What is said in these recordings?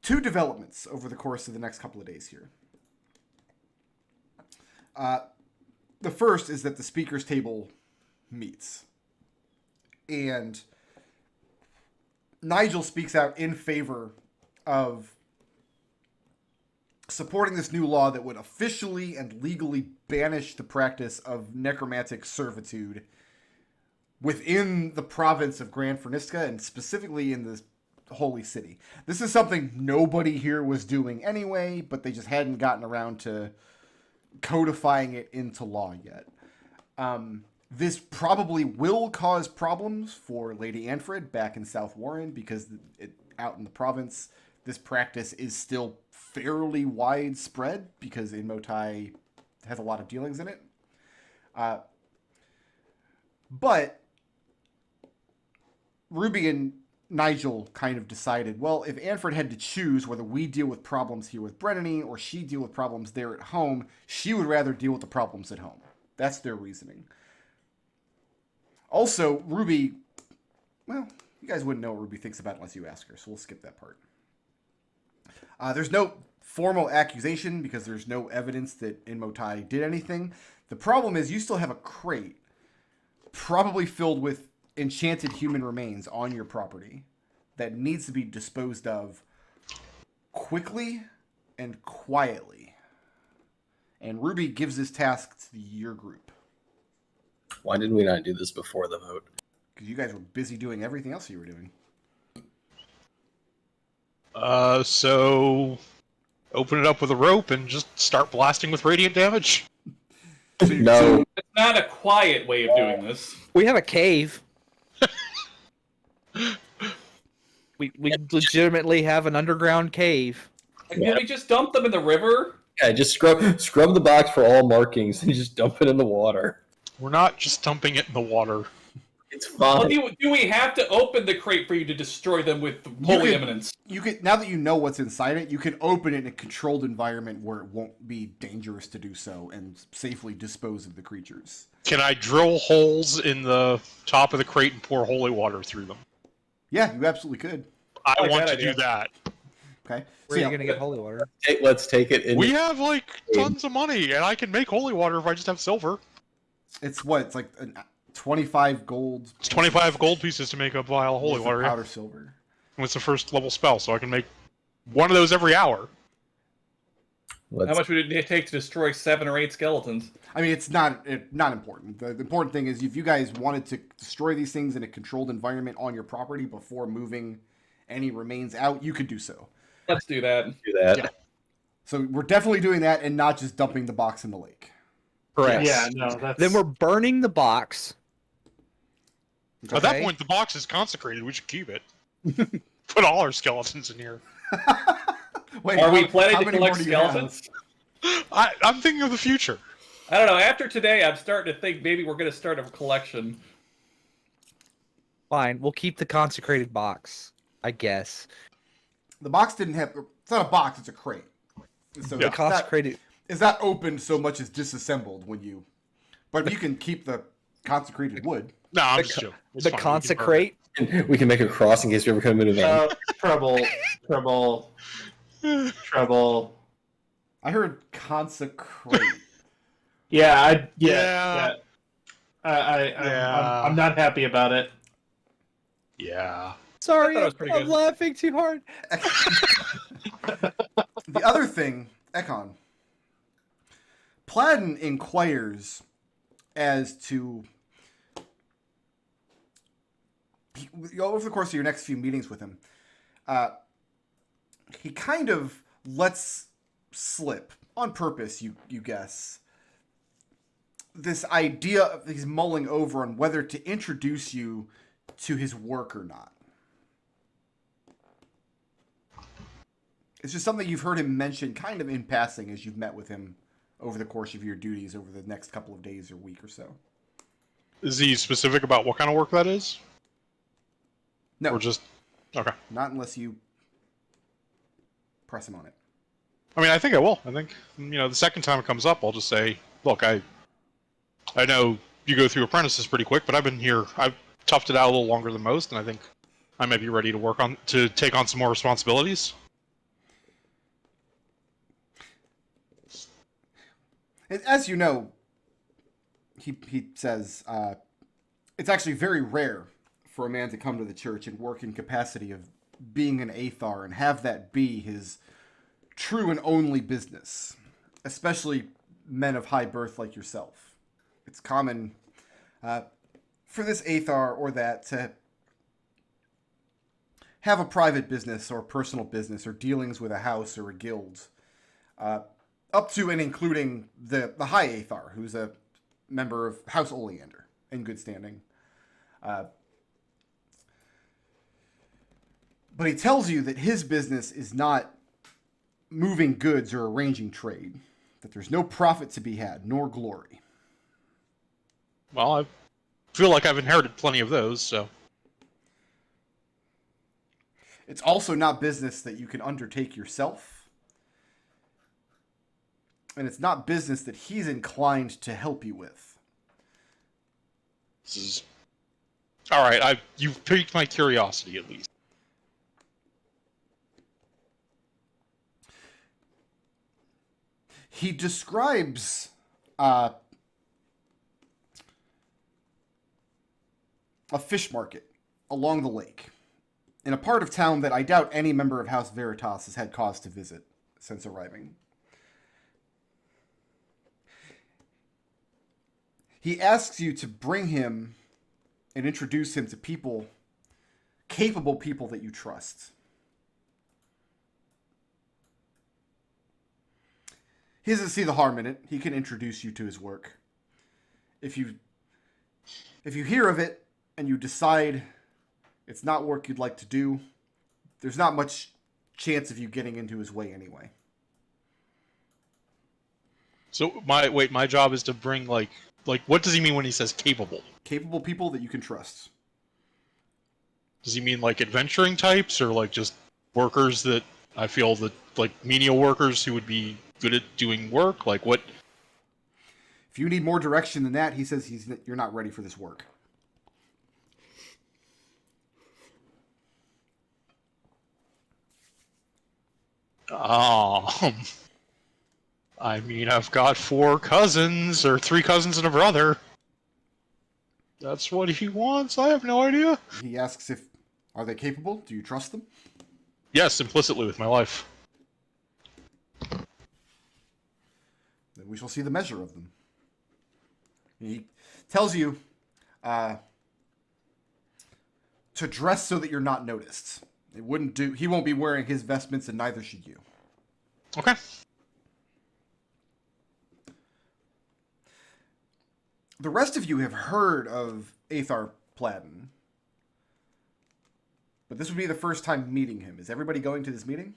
two developments over the course of the next couple of days here. The first is that the speakers table meets. And Nigel speaks out in favor of supporting this new law that would officially and legally banish the practice of necromantic servitude within the province of Gran Fernisca and specifically in the Holy City. This is something nobody here was doing anyway, but they just hadn't gotten around to codifying it into law yet. This probably will cause problems for Lady Anfred back in South Warren because out in the province, this practice is still fairly widespread because Inmotai has a lot of dealings in it. But Ruby and Nigel kind of decided, well, if Anfred had to choose whether we deal with problems here with Brennany or she deal with problems there at home, she would rather deal with the problems at home. That's their reasoning. Also, Ruby, well, you guys wouldn't know what Ruby thinks about it unless you ask her, so we'll skip that part. There's no formal accusation because there's no evidence that Inmotai did anything. The problem is you still have a crate probably filled with enchanted human remains on your property that needs to be disposed of quickly and quietly. And Ruby gives this task to your group. Why did we not do this before the vote? Because you guys were busy doing everything else you were doing. So open it up with a rope and just start blasting with radiant damage? No. It's not a quiet way of doing this. We have a cave. we legitimately have an underground cave. Can we just dump them in the river? Yeah, just scrub the box for all markings and just dump it in the water. We're not just dumping it in the water. It's fine. Well, do we have to open the crate for you to destroy them with holy eminence? You could, now that you know what's inside it, you can open it in a controlled environment where it won't be dangerous to do so and safely dispose of the creatures. Can I drill holes in the top of the crate and pour holy water through them? Yeah, you absolutely could. I like want that to idea. do that. Okay. Where are you going to get holy water? Let's take it in. We have, like, tons of money, and I can make holy water if I just have silver. It's what? It's like 25 gold. It's 25 gold pieces to make a vial of holy water. Yeah. Powder silver. And it's a first level spell, so I can make one of those every hour. How much would it take to destroy 7 or 8 skeletons? I mean, it's not important. The important thing is if you guys wanted to destroy these things in a controlled environment on your property before moving any remains out, you could do so. Let's do that. Yeah. So we're definitely doing that and not just dumping the box in the lake. Correct. Yeah, no, that's... Then we're burning the box. At that point, the box is consecrated. We should keep it. Put all our skeletons in here. Wait, Are we planning how to many collect more do you have? skeletons? I'm thinking of the future. I don't know. After today, I'm starting to think maybe we're going to start a collection. Fine, we'll keep the consecrated box, I guess. The box didn't have... It's not a box, it's a crate. So The consecrated... It's not opened so much as disassembled when you... But you can keep the consecrated wood. No, I'm just joking. It's The fine. consecrate... We can make a cross in case we ever come into that. Treble. I heard consecrate. Yeah, Yeah. I'm not happy about it. Yeah. Sorry, I thought it was pretty I'm good. laughing too hard. The other thing, Ekon. Pladen inquires as to... over the course of your next few meetings with him, he kind of lets slip, on purpose, you guess, this idea of he's mulling over on whether to introduce you to his work or not. It's just something you've heard him mention kind of in passing as you've met with him over the course of your duties over the next couple of days or week or so. Is he specific about what kind of work that is? No, Or just... Okay. not unless you press him on it. I mean, I think I will. I think, the second time it comes up, I'll just say, look, I know you go through apprentices pretty quick, but I've been here, I've toughed it out a little longer than most, and I think I might be ready to take on some more responsibilities. As you know, he says, it's actually very rare for a man to come to the church and work in capacity of being an Athar and have that be his true and only business, especially men of high birth like yourself. It's common for this Athar or that to have a private business or personal business or dealings with a house or a guild, up to and including the High Athar, who's a member of House Oleander in good standing. But he tells you that his business is not moving goods or arranging trade, that there's no profit to be had, nor glory. Well, I feel like I've inherited plenty of those, so... It's also not business that you can undertake yourself. And it's not business that he's inclined to help you with. This is... Alright, you've piqued my curiosity, at least. He describes a fish market along the lake in a part of town that I doubt any member of House Veritas has had cause to visit since arriving. He asks you to bring him and introduce him to people, capable people that you trust. He doesn't see the harm in it. He can introduce you to his work. If you hear of it and you decide it's not work you'd like to do, there's not much chance of you getting into his way anyway. So my job is to bring like what does he mean when he says capable? Capable people that you can trust. Does he mean like adventuring types or like just workers that I feel that like menial workers who would be good at doing work? Like what? If you need more direction than that, he says you're not ready for this work. I mean, I've got 4 cousins, or 3 cousins and a brother. That's what he wants? I have no idea. He asks are they capable? Do you trust them? Yes, implicitly with my life. Then we shall see the measure of them. He tells you to dress so that you're not noticed. It wouldn't do. He won't be wearing his vestments, and neither should you. Okay. The rest of you have heard of Athar Platten, but this would be the first time meeting him. Is everybody going to this meeting?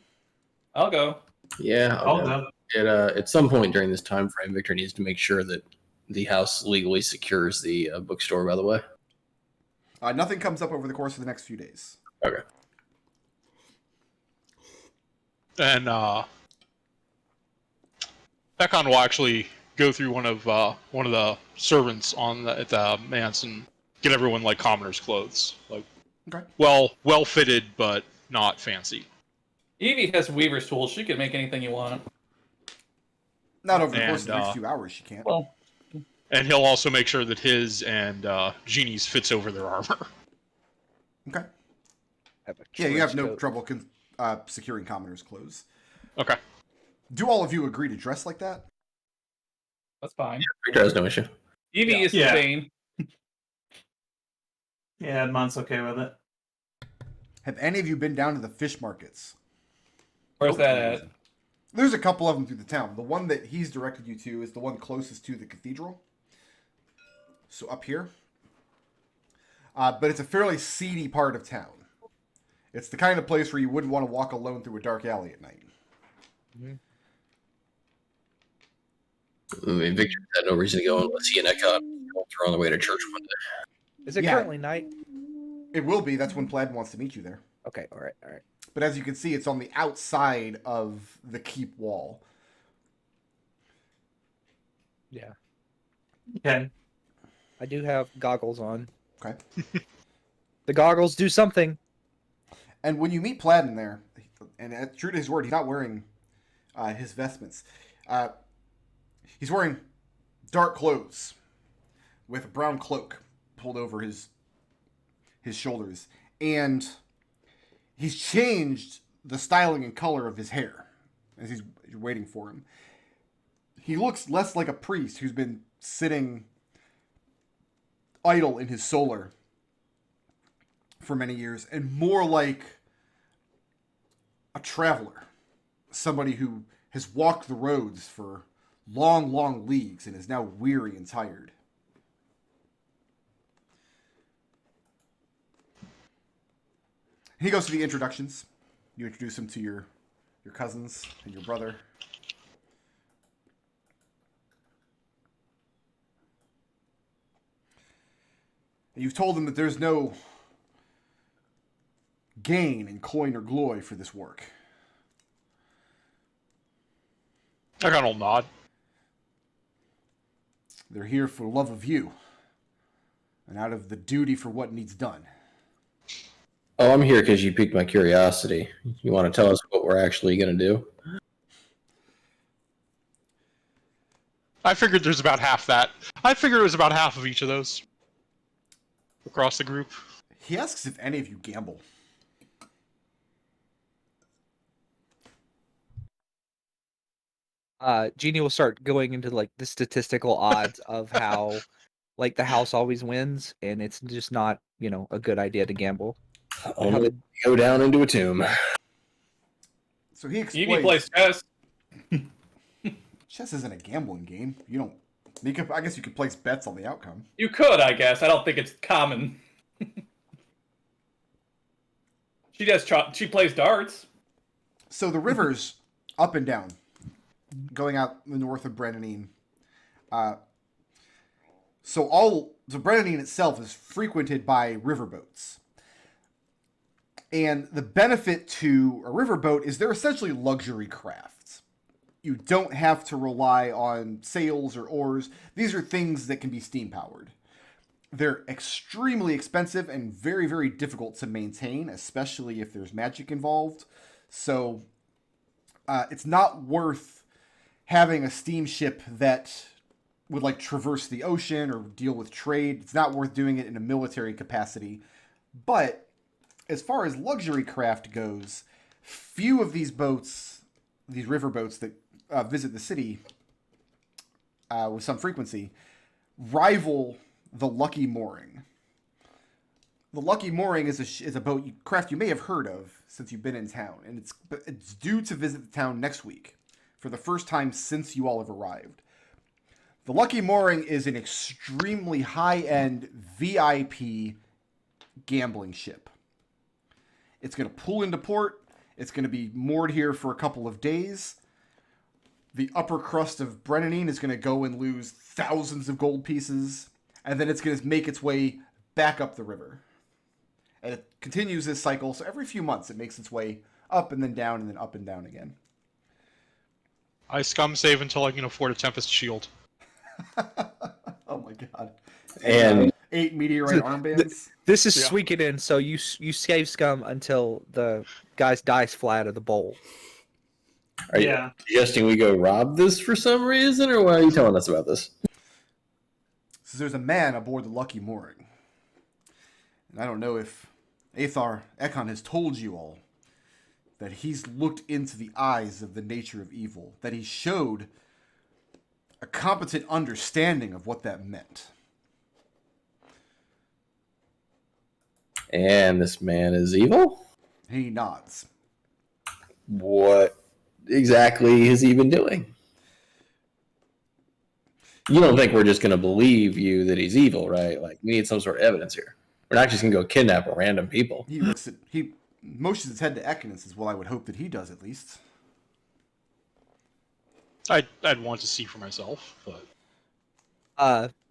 I'll go. Yeah, I'll go. at some point during this time frame, Victor needs to make sure that the house legally secures the bookstore, by the way. Nothing comes up over the course of the next few days. Okay. And Ekon will actually go through one of the servants at the manse and get everyone like commoners' clothes, like Okay. well fitted but not fancy. Evie has weaver's tools. She can make anything you want. Not over the course of And, the next few hours, she can't. Well, And he'll also make sure that his and Jeannie's fits over their armor. Okay. Have a Yeah, you have no trench coat. trouble securing commoners' clothes. Okay. Do all of you agree to dress like that? that's fine. Victor has no issue. Evie is Yeah. Bane. Yeah, Edmont's okay with it. Have any of you been down to the fish markets? Where's that at? There's a couple of them through the town. The one that he's directed you to is the one closest to the cathedral. So up here. But it's a fairly seedy part of town. It's the kind of place where you wouldn't want to walk alone through a dark alley at night. I mean, Victor had no reason to go unless he and Ekon are on the way to church one day. Is it Yeah. currently night? It will be. That's when Plaid wants to meet you there. Okay, all right. But as you can see, it's on the outside of the keep wall. Yeah. Okay. I do have goggles on. Okay. The goggles do something. And when you meet Plaid in there, and true to his word, he's not wearing his vestments. He's wearing dark clothes with a brown cloak pulled over his shoulders, and he's changed the styling and color of his hair as he's waiting for him. He looks less like a priest who's been sitting idle in his solar for many years, and more like a traveler, somebody who has walked the roads for long, long leagues and is now weary and tired. He goes to the introductions. You introduce him to your cousins and your brother. And you've told him that there's no gain in coin or glory for this work. I got a little nod. They're here for love of you and out of the duty for what needs done. Oh, I'm here because you piqued my curiosity. You want to tell us what we're actually going to do? I figured there's about half that. I figured it was about half of each of those across the group. He asks if any of you gamble. Genie will start going into like the statistical odds of how like the house always wins, and it's just not, a good idea to gamble. Only go down into a tomb. So he Evie explains. plays chess. Chess isn't a gambling game. You don't. I guess you could place bets on the outcome. You could, I guess. I don't think it's common. She plays darts. So the rivers up and down, going out the north of Brennanine. So Brennanine itself is frequented by riverboats. And the benefit to a riverboat is they're essentially luxury crafts. You don't have to rely on sails or oars. These are things that can be steam powered. They're extremely expensive and very, very difficult to maintain, especially if there's magic involved. So it's not worth having a steamship that would traverse the ocean or deal with trade. It's not worth doing it in a military capacity. But as far as luxury craft goes, few of these boats, these river boats that visit the city with some frequency, rival the Lucky Mooring. The Lucky Mooring is a boat craft you may have heard of since you've been in town, and it's due to visit the town next week for the first time since you all have arrived. The Lucky Mooring is an extremely high-end VIP gambling ship. It's going to pull into port. It's going to be moored here for a couple of days. The upper crust of Brennanine is going to go and lose thousands of gold pieces, and then it's going to make its way back up the river. And it continues this cycle, so every few months it makes its way up and then down and then up and down again. I scum save until I can afford a Tempest Shield. Oh my god. And 8 meteorite armbands. This is Yeah. sweet in, so you save scum until the guy's dice fly out of the bowl. Are you suggesting we go rob this for some reason, or why are you telling us about this? So there's a man aboard the Lucky Mooring. And I don't know if Ekon has told you all that he's looked into the eyes of the nature of evil, that he showed a competent understanding of what that meant. And this man is evil? He nods. What exactly has he been doing? You don't think we're just going to believe you that he's evil, right? We need some sort of evidence here. We're not just going to go kidnap random people. He motions his head to Ekon and says, well, I would hope that he does at least. I'd want to see for myself, but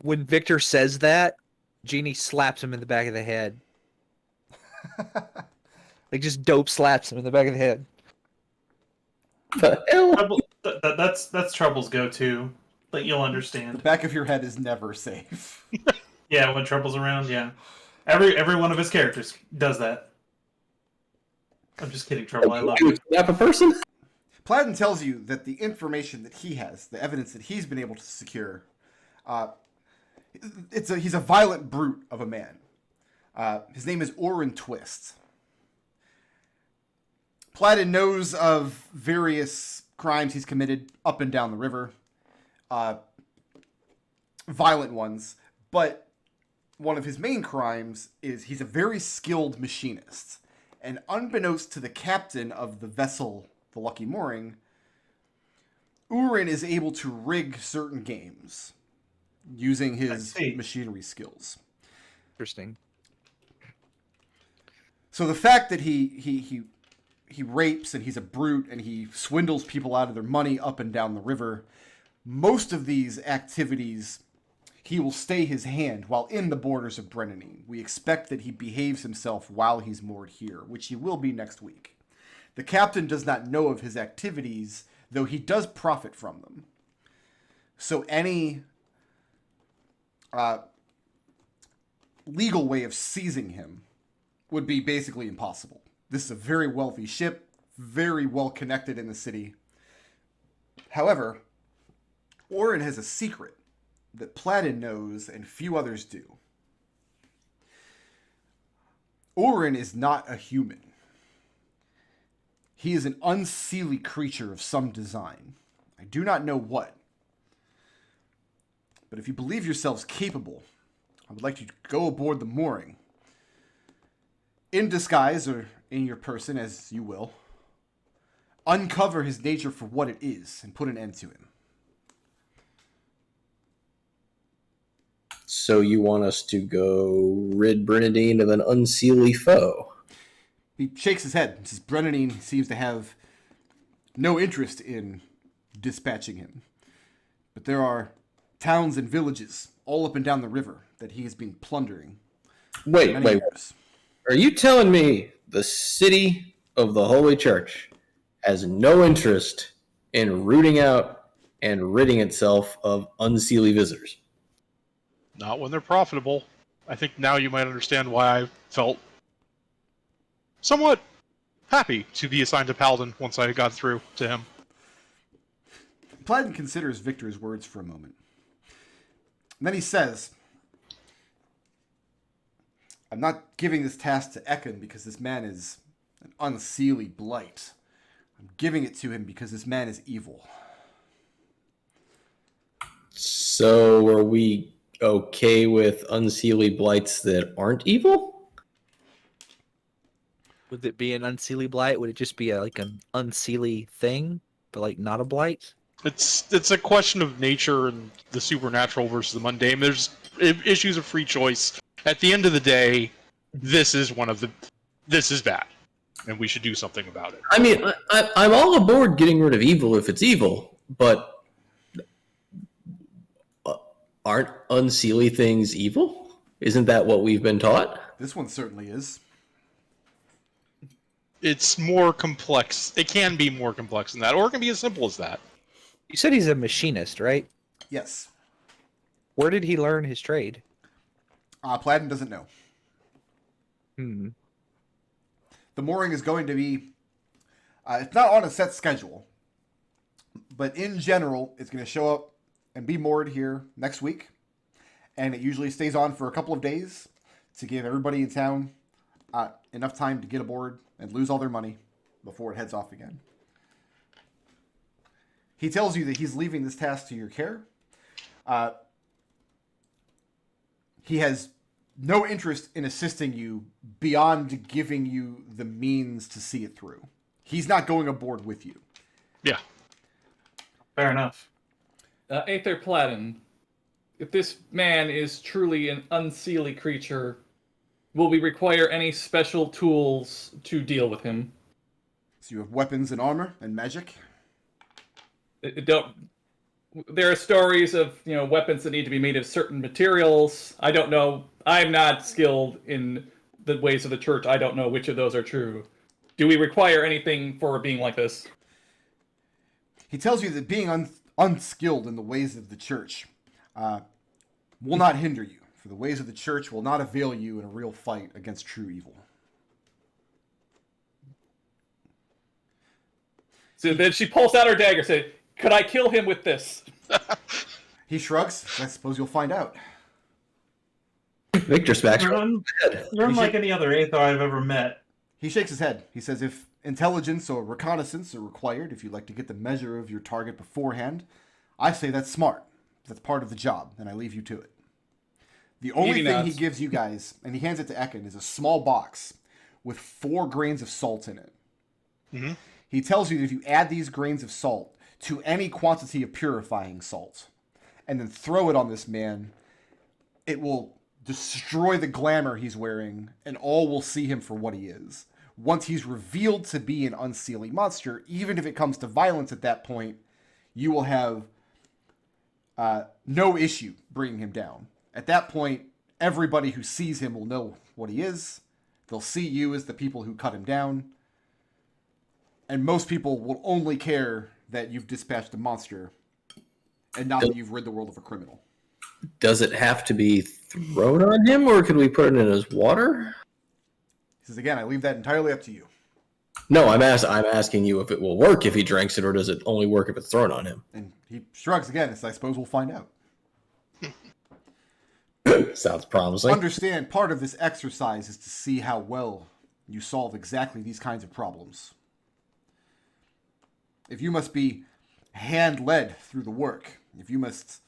When Victor says that, Genie slaps him in the back of the head. Just dope slaps him in the back of the head. The hell? Treble, that's Treble's go-to. But you'll The understand. back of your head is never safe. Yeah, when Treble's around, yeah. Every one of his characters does that. I'm just kidding, Treble. I love You you. kidnap a person? Platten tells you that the information that he has, the evidence that he's been able to secure, He's a violent brute of a man. His name is Orin Twist. Plaid knows of various crimes he's committed up and down the river. Violent ones. But one of his main crimes is he's a very skilled machinist. And unbeknownst to the captain of the vessel, the Lucky Mooring, Urin is able to rig certain games using his machinery skills. Interesting. So the fact that he rapes and he's a brute and he swindles people out of their money up and down the river, most of these activities he will stay his hand while in the borders of Brennanine. We expect that he behaves himself while he's moored here, which he will be next week. The captain does not know of his activities, though he does profit from them. So any legal way of seizing him would be basically impossible. This is a very wealthy ship, very well connected in the city. However, Orin has a secret that Plaid knows and few others do. Orin is not a human. He is an unseelie creature of some design. I do not know what. But if you believe yourselves capable, I would like you to go aboard the mooring. In disguise, or in your person, as you will. Uncover his nature for what it is, and put an end to him. So you want us to go rid Brennanine of an unseelie foe? He shakes his head and says Brennanine seems to have no interest in dispatching him. But there are towns and villages all up and down the river that he has been plundering. Wait. Years. Are you telling me the city of the Holy Church has no interest in rooting out and ridding itself of unseelie visitors? Not when they're profitable. I think now you might understand why I felt somewhat happy to be assigned to Paladin once I got through to him. Plaid considers Victor's words for a moment. And then he says, I'm not giving this task to Ekon because this man is an unseelie blight. I'm giving it to him because this man is evil. So are we okay with unseelie blights that aren't evil? Would it be an unseelie blight? Would it just be like an unseelie thing, but like not a blight? It's a question of nature and the supernatural versus the mundane. There's issues of free choice. At the end of the day, this is bad, and we should do something about it. I mean, I'm all aboard getting rid of evil if it's evil, but aren't unseelie things evil? Isn't that what we've been taught? This one certainly is. It's more complex. It can be more complex than that, or it can be as simple as that. You said he's a machinist, right? Yes. Where did he learn his trade? Plaid doesn't know. Hmm. The mooring is going to be... it's not on a set schedule. But in general, it's going to show up and be moored here next week. And it usually stays on for a couple of days to give everybody in town enough time to get aboard and lose all their money before it heads off again. He tells you that he's leaving this task to your care. He has no interest in assisting you beyond giving you the means to see it through. He's not going aboard with you. Yeah. Fair enough. Aether Platin, if this man is truly an unseelie creature, will we require any special tools to deal with him? So you have weapons and armor and magic? There are stories of weapons that need to be made of certain materials. I don't know. I'm not skilled in the ways of the church. I don't know which of those are true. Do we require anything for being like this? He tells you that being unskilled in the ways of the church will not hinder you, for the ways of the church will not avail you in a real fight against true evil. So then she pulls out her dagger and says, could I kill him with this? He shrugs. I suppose you'll find out. Victor smacks her. You're unlike any other Aethar I've ever met. He shakes his head. He says, if intelligence or reconnaissance are required, if you'd like to get the measure of your target beforehand, I say that's smart. That's part of the job, and I leave you to it. The only thing he gives you guys, and he hands it to Ekon, is a small box with 4 grains of salt in it. Mm-hmm. He tells you that if you add these grains of salt to any quantity of purifying salt, and then throw it on this man, it will destroy the glamour he's wearing, and all will see him for what he is. Once he's revealed to be an unseelie monster, even if it comes to violence at that point, you will have no issue bringing him down. At that point, everybody who sees him will know what he is. They'll see you as the people who cut him down. And most people will only care that you've dispatched a monster and not that you've rid the world of a criminal. Does it have to be thrown on him, or could we put it in his water? He says, again, I leave that entirely up to you. No, I'm asking you if it will work if he drinks it, or does it only work if it's thrown on him? And he shrugs again and says, I suppose we'll find out. Sounds promising. Understand, part of this exercise is to see how well you solve exactly these kinds of problems. If you must be hand-led through the work, if you must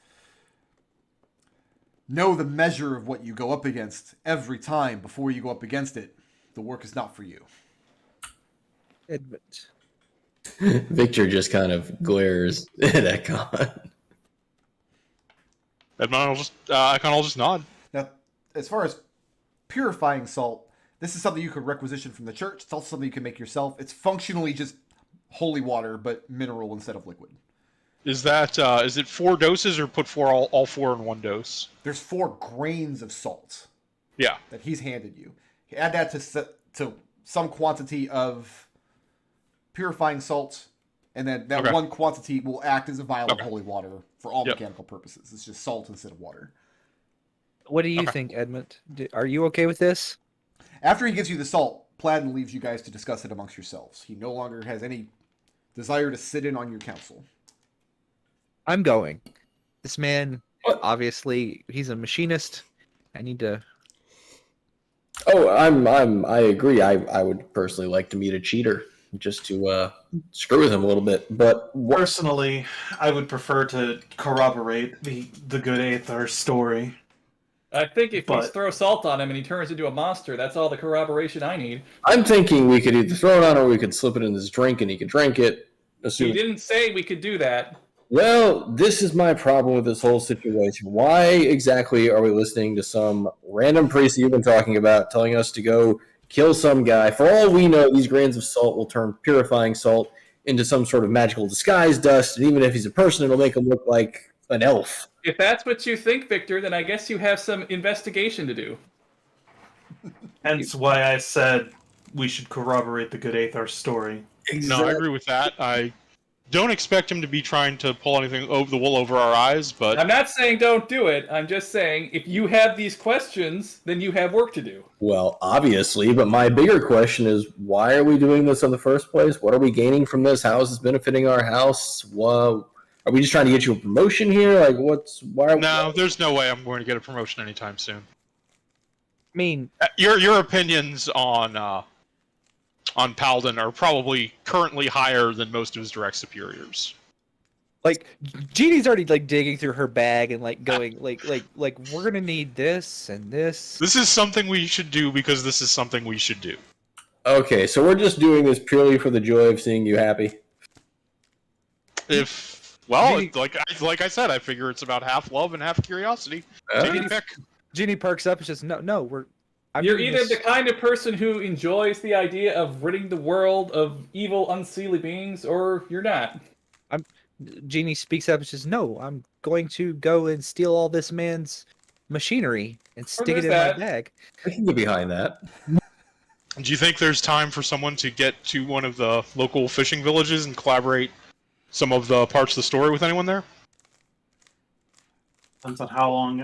know the measure of what you go up against every time before you go up against it, the work is not for you. Edmont. Victor just kind of glares at Ekon. Edmont will just nod. Now, as far as purifying salt, this is something you could requisition from the church. It's also something you can make yourself. It's functionally just holy water, but mineral instead of liquid. Is it 4 doses or put all 4 in one dose? There's 4 grains of salt. Yeah. That he's handed you. Add that to some quantity of purifying salt, and then that one quantity will act as a vial of holy water for all mechanical purposes. It's just salt instead of water. What do you think, Edmont? Are you okay with this? After he gives you the salt, Pladen leaves you guys to discuss it amongst yourselves. He no longer has any desire to sit in on your council. I'm going. This man, obviously, he's a machinist. I need to... Oh, I agree. I would personally like to meet a cheater just to screw with him a little bit. But Personally, I would prefer to corroborate the good Aethar story. I think if we throw salt on him and he turns into a monster, that's all the corroboration I need. I'm thinking we could either throw it on or we could slip it in his drink and he could drink it. He didn't say we could do that. Well, this is my problem with this whole situation. Why exactly are we listening to some random priest you've been talking about telling us to go kill some guy? For all we know, these grains of salt will turn purifying salt into some sort of magical disguise dust, and even if he's a person, it'll make him look like an elf. If that's what you think, Victor, then I guess you have some investigation to do. Hence why I said we should corroborate the good Aethar story. No, I agree with that. I don't expect him to be trying to pull anything over the wool over our eyes, but... I'm not saying don't do it. I'm just saying if you have these questions, then you have work to do. Well, obviously, but my bigger question is, why are we doing this in the first place? What are we gaining from this? How is this benefiting our house? Well, are we just trying to get you a promotion here? Like, No, there's no way I'm going to get a promotion anytime soon. I mean... Your opinions on Paladin are probably currently higher than most of his direct superiors. Like, Jeannie's already, like, digging through her bag and, like, going, like, we're gonna need this and this. This is something we should do because this is something we should do. Okay, so we're just doing this purely for the joy of seeing you happy? Like I said, I figure it's about half love and half curiosity. Jeannie perks up and says, no, You're either the kind of person who enjoys the idea of ridding the world of evil, unseelie beings, or you're not. Jeannie speaks up and says, no, I'm going to go and steal all this man's machinery and stick it in my bag. I can get behind that. Do you think there's time for someone to get to one of the local fishing villages and collaborate some of the parts of the story with anyone there? Depends on how long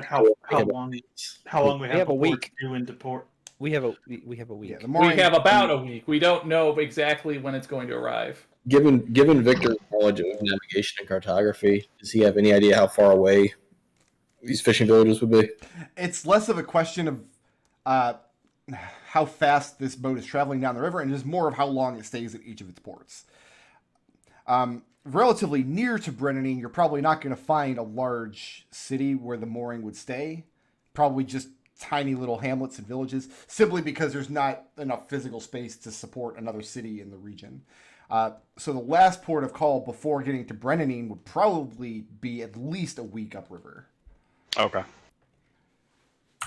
we have a week to do into port. We have a week. We have about a week. We don't know exactly when it's going to arrive. Given Victor's knowledge of navigation and cartography, does he have any idea how far away these fishing villages would be? It's less of a question of how fast this boat is traveling down the river, and just more of how long it stays at each of its ports. Relatively near to Brennanine, you're probably not going to find a large city where the mooring would stay. Probably just tiny little hamlets and villages, simply because there's not enough physical space to support another city in the region. So the last port of call before getting to Brennanine would probably be at least a week upriver. Okay.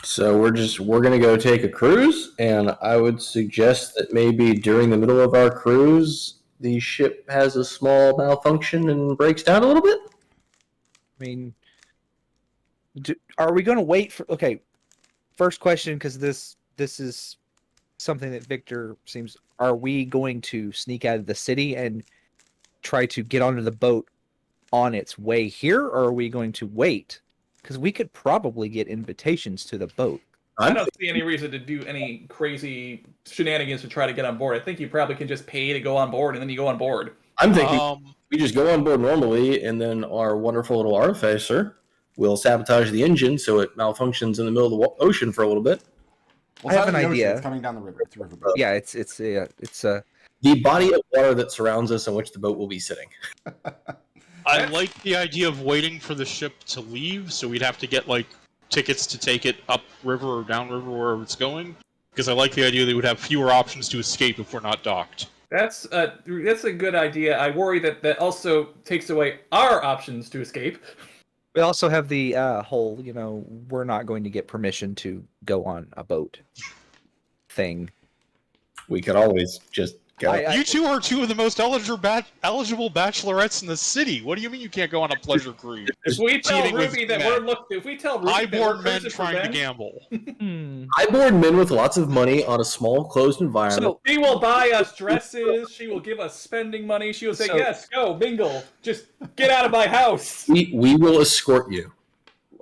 So we're gonna go take a cruise, and I would suggest that maybe during the middle of our cruise, the ship has a small malfunction and breaks down a little bit. I mean, are we going to wait for? Okay, first question, because this is something that Victor seems. Are we going to sneak out of the city and try to get onto the boat on its way here, or are we going to wait? Because we could probably get invitations to the boat. I don't see any reason to do any crazy shenanigans to try to get on board. I think you probably can just pay to go on board, and then you go on board. I'm thinking we just go on board normally, and then our wonderful little artificer will sabotage the engine so it malfunctions in the middle of the ocean for a little bit. Well, I have it's not an in the ocean, idea. It's coming down the river. It's a riverboat. Yeah, it's The body of water that surrounds us in which the boat will be sitting. I like the idea of waiting for the ship to leave, so we'd have to get like tickets to take it up river or down river wherever it's going. Because I like the idea that we would have fewer options to escape if we're not docked. That's a good idea. I worry that also takes away our options to escape. We also have the whole, we're not going to get permission to go on a boat thing. We could always just go. You two are two of the most eligible bachelorettes in the city. What do you mean you can't go on a pleasure cruise? If we tell Cheating with Ruby that men. if we tell Ruby that Highborn we're men cruising for trying to men, gamble. I board men with lots of money on a small, closed environment. So, she will buy us dresses. She will give us spending money. She will say, So- "Yes, go mingle. Just get out of my house." we will escort you.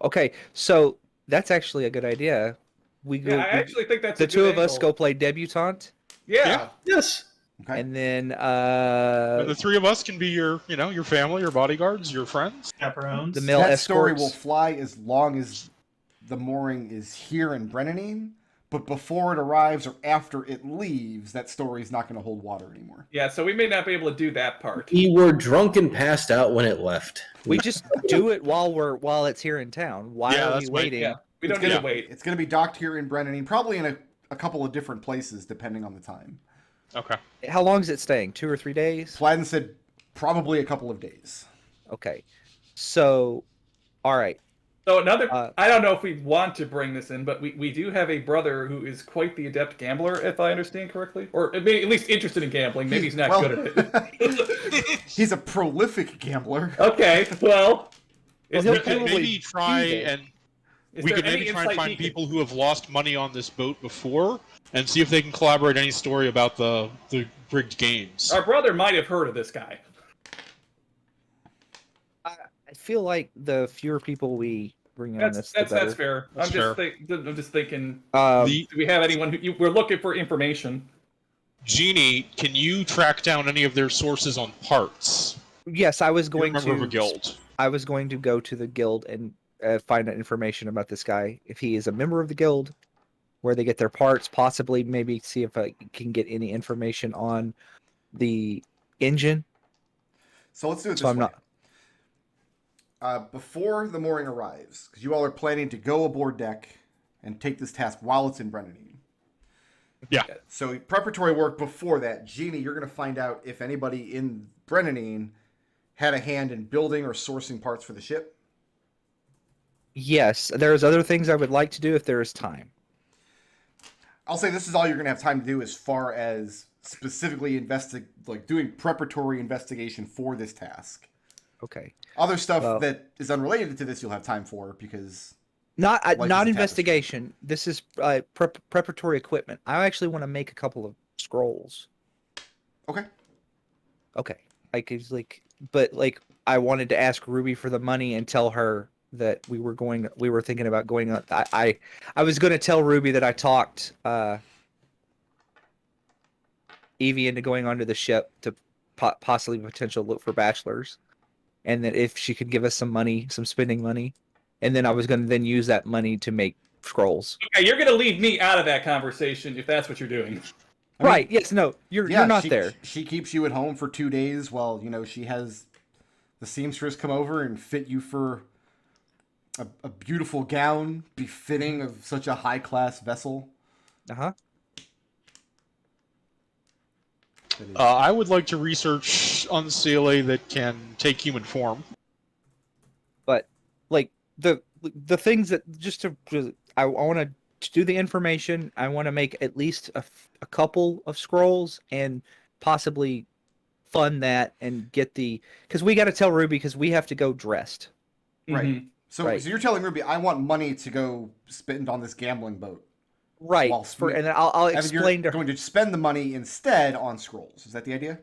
okay, so that's actually a good idea. We go. Yeah, I actually think that's the a good two of us angle. go play debutante, Yeah. Yes. Okay. and then And the three of us can be your family, your bodyguards, your friends. Chaperones. the male That escorts. story will fly as long as the mooring is here in Brennanine, but before it arrives or after it leaves, that story is not going to hold water anymore. Yeah, so we may not be able to do that part. We were drunk and passed out when it left. We just do it while it's here in town. Why Yeah, are we that's right. waiting? Yeah, we don't It's need gonna- to wait. It's going to be docked here in Brennanine, probably in a couple of different places, depending on the time. Okay. How long is it staying? 2 or 3 days? Platten said probably a couple of days. Okay. So, all right. So another, Uh, I don't know if we want to bring this in, but we do have a brother who is quite the adept gambler, if I understand correctly, or at least interested in gambling. Maybe he's not Well, good at it. He's a prolific gambler. Okay, well, is Well, We there, he'll could probably maybe try be there. and is we there could any maybe try and insight find he could- people who have lost money on this boat before and see if they can collaborate any story about the rigged games. Our brother might have heard of this guy. I feel like the fewer people we bring on That's this, the better. that's fair. That's I'm just thinking. The- Do we have anyone who we're looking for information? Jeannie, can you track down any of their sources on parts? Yes, I was You going remember of to. a guild. I was going to go to the guild and find out information about this guy. If he is a member of the guild, where they get their parts, possibly maybe see if I can get any information on the engine. So let's do it So this I'm way. not. Before the mooring arrives, because you all are planning to go aboard deck and take this task while it's in Brennanine. Yeah. So preparatory work before that, Jeannie, you're going to find out if anybody in Brennanine had a hand in building or sourcing parts for the ship. Yes, there's other things I would like to do if there is time. I'll say this is all you're going to have time to do as far as specifically doing preparatory investigation for this task. Okay. Other stuff Well- that is unrelated to this you'll have time for because Not Like as a not tapestry. investigation. This is preparatory equipment. I actually want to make a couple of scrolls. okay. Okay. But I wanted to ask Ruby for the money and tell her that we were thinking about going on. I was going to tell Ruby that I talked Evie into going onto the ship to possibly potential look for bachelors, and that if she could give us some money, some spending money, and then I was going to then use that money to make scrolls. Okay, you're gonna leave me out of that conversation if that's what you're doing. I mean, Right? Yes. No. You're not there. She keeps you at home for 2 days while she has the seamstress come over and fit you for a beautiful gown befitting of such a high class vessel. Uh-huh. I would like to research Unciale that can take human form. But like the things that I want to do the information. I want to make at least a couple of scrolls and possibly fund that and get because we got to tell Ruby because we have to go dressed. Right. Mhm. So Right. so you're telling Ruby, I want money to go spend on this gambling boat. Right. While And I'll Evan, explain you're to her. going to spend the money instead on scrolls. Is that the idea?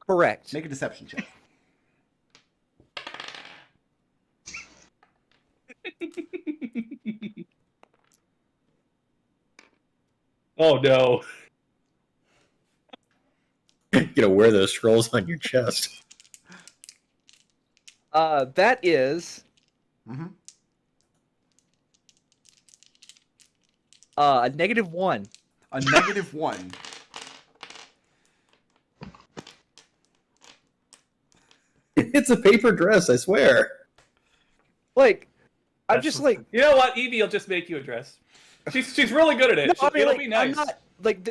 Correct. Make a deception check. Oh no. You gotta wear those scrolls on your chest. That is Mm-hmm. a -1. A -1. It's a paper dress, I swear. Like, I'm That's just the- like. You know what? Evie will just make you a dress. She's really good at it. No, I mean, It'll like, be nice.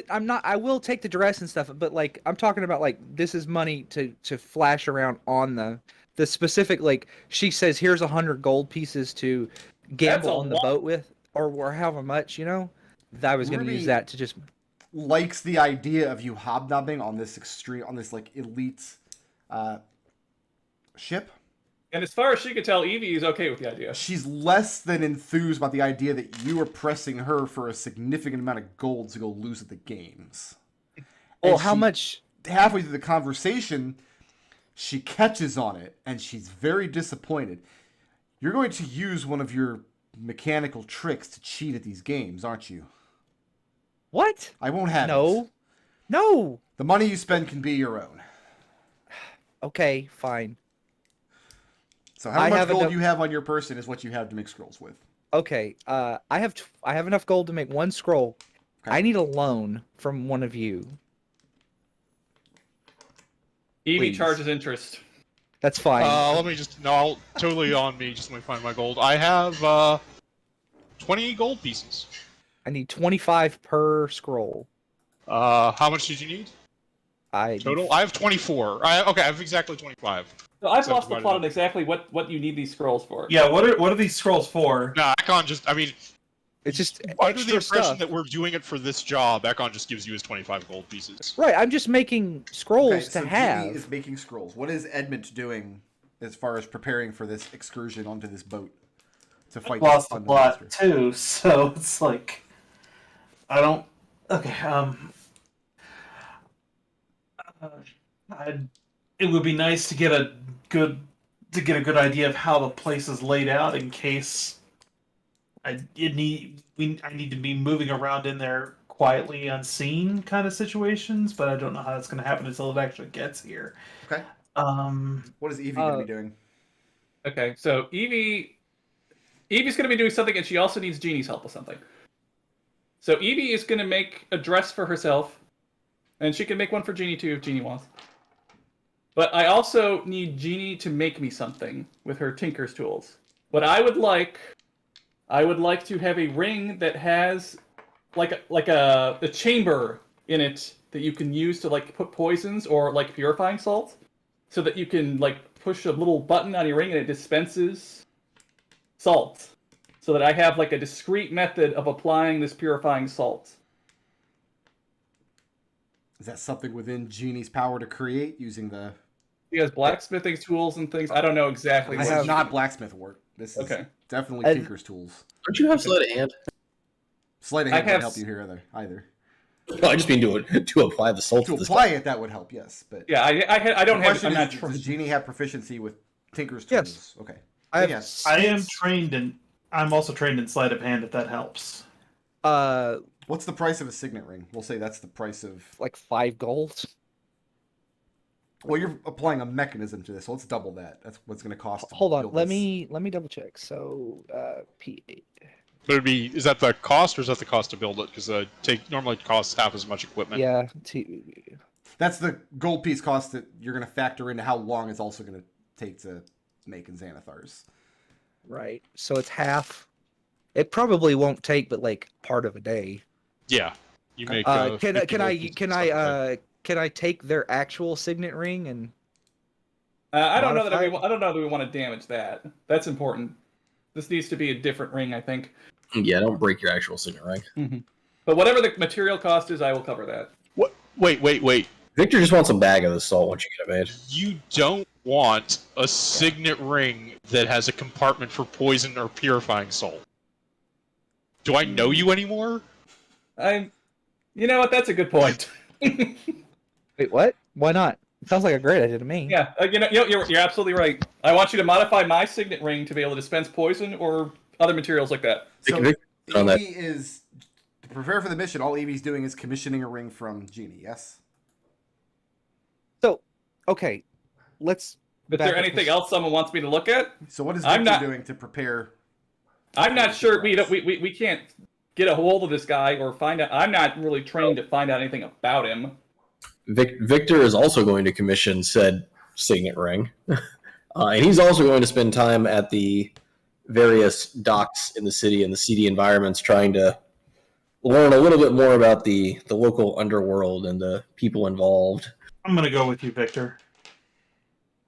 I'm not. I will take the dress and stuff, but like, I'm talking about like this is money to flash around on the specific. Like, she says, here's 100 gold pieces to gamble a on the lot. boat with, or however much, that I was going to Ruby- use that to just. Likes the idea of you hobnobbing on this like elite ship. And as far as she could tell, Evie is okay with the idea. She's less than enthused about the idea that you are pressing her for a significant amount of gold to go lose at the games. Well, And how she- much? Halfway through the conversation, she catches on it, and she's very disappointed. You're going to use one of your mechanical tricks to cheat at these games, aren't you? What? I won't have it. No. The money you spend can be your own. Okay, fine. So how I much have gold enough- you have on your person is what you have to make scrolls with. Okay. I have enough gold to make one scroll. Okay. I need a loan from one of you. Evie Please. charges interest. That's fine. Let me just totally on me. Just let me find my gold. I have 20 gold pieces. I need 25 per scroll. How much did you need I total? I have 24. I have exactly 25. So I've So lost the divided plot up. on exactly what you need these scrolls for. Yeah, what are these scrolls for? No, Ekon just. I mean, It's just under the extra impression stuff. that we're doing it for this job, Ekon just gives you his 25 gold pieces. Right, I'm just making scrolls Okay, to so have. Jeannie is making scrolls. What is Edmont doing as far as preparing for this excursion onto this boat to fight Lost the the plot monster? too, so it's like I don't. Okay, it would be nice to get a good idea of how the place is laid out in case I need to be moving around in there quietly unseen kind of situations, but I don't know how that's going to happen until it actually gets here. Okay. What is Evie going to be doing? Okay, so Evie's going to be doing something, and she also needs Jeannie's help with something. So Evie is going to make a dress for herself, and she can make one for Jeannie too if Jeannie wants. But I also need Jeannie to make me something with her tinker's tools. What I would like to have a ring that has like a chamber in it that you can use to like put poisons or like purifying salt, so that you can like push a little button on your ring and it dispenses salt. So that I have like a discrete method of applying this purifying salt. Is that something within Jeannie's power to create using the... She has blacksmithing tools and things. I don't know exactly. This have- is not blacksmith work. This is Okay. definitely And- Tinker's tools. Don't you have sleight of hand? Sleight of I hand have would help you here either. No, I just mean to apply the salt To to apply it, that would help, yes. But Yeah, I don't the have. question I'm not is, sure. does Jeannie have proficiency with Tinker's tools? Yes. Okay. I have Yes. I am trained in. I'm also trained in sleight of hand. If that helps. What's the price of a signet ring? We'll say that's the price of... like 5 gold. Well, you're applying a mechanism to this, so let's double that. That's what's going to cost. to Hold on, build let this. me double check. So P8. But is that the cost, or is that the cost to build it? Because normally it costs half as much equipment. Yeah, That's the gold piece cost that you're going to factor into how long it's also going to take to make in Xanathars. right. So it's half. It probably won't take but like part of a day. Yeah. You make. Can 50 can gold I pieces can and stuff like I can I take their actual signet ring and I don't know that Modify it? I don't know that we want to damage that. That's important. This needs to be a different ring, I think. Yeah, don't break your actual signet ring. But whatever the material cost is, I will cover that. What? Wait. Victor just wants a bag of the salt once you get it made. You don't want a signet ring that has a compartment for poison or purifying salt. Do I know you anymore? You know what? That's a good point. wait, what? Why not? It sounds like a great idea to me. Yeah, you're absolutely right. I want you to modify my signet ring to be able to dispense poison or other materials like that. So Victor on that. Evie is, to prepare for the mission, all Evie's doing is commissioning a ring from Genie, yes? So, okay, let's. Is there anything else someone wants me to look at? So what is I'm Victor not- doing to prepare? I'm not sure. We can't get a hold of this guy or find out. I'm not really trained to find out anything about him. Victor is also going to commission said signet ring. And he's also going to spend time at the various docks in the city and the seedy environments trying to learn a little bit more about the local underworld and the people involved. I'm gonna go with you, Victor.